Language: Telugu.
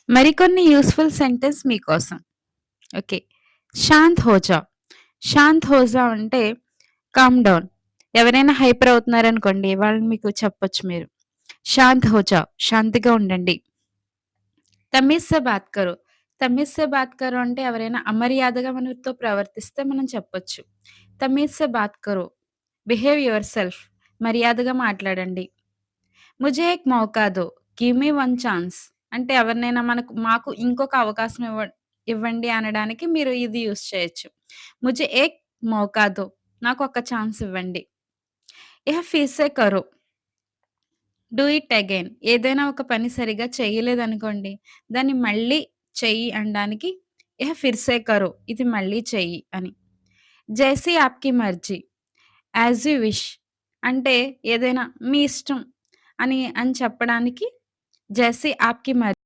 మరికొన్ని యూజ్‌ఫుల్ సెంటెన్స్ మీకోసం. ఓకే. శాంత్ హో జా. శాంత్ హో జా అంటే కామ్ డౌన్. ఎవరైనా హైపర్ అవుతున్నారనుకోండి, వాళ్ళని మీకు చెప్పొచ్చు మీరు. శాంత్ హో జాओ. శాంతిగా ఉండండి. తమీజ్ సే బాత్ కరో. తమీజ్ సే బాత్ కరో అంటే ఎవరైనా అమర్యాదగా మనతో ప్రవర్తిస్తే మనం చెప్పొచ్చు. తమీజ్ సే బాత్ కరో. Behave yourself. మర్యాదగా మాట్లాడండి. ముझे एक मौका दो. Give me one chance. అంటే ఎవరినైనా మాకు ఇంకొక అవకాశం ఇవ్వండి అనడానికి మీరు ఇది యూజ్ చేయొచ్చు. ముझे एक मौका दो. నాకొక్క ఛాన్స్ ఇవ్వండి. యహ్ ఫిర్ సే కరో. Do it again. ఏదైనా ఒక పని సరిగ్గా చేయలేదనుకోండి, దాన్ని మళ్ళీ చెయ్యి అనడానికి యహ్ ఫిర్ సే కరో. ఇది మళ్ళీ చెయ్యి అని. జైసీ ఆప్‌కి మర్జీ. As you wish. అంటే ఏదైనా మీ ఇష్టం అని చెప్పడానికి జైసీ ఆప్‌కి మర్జీ.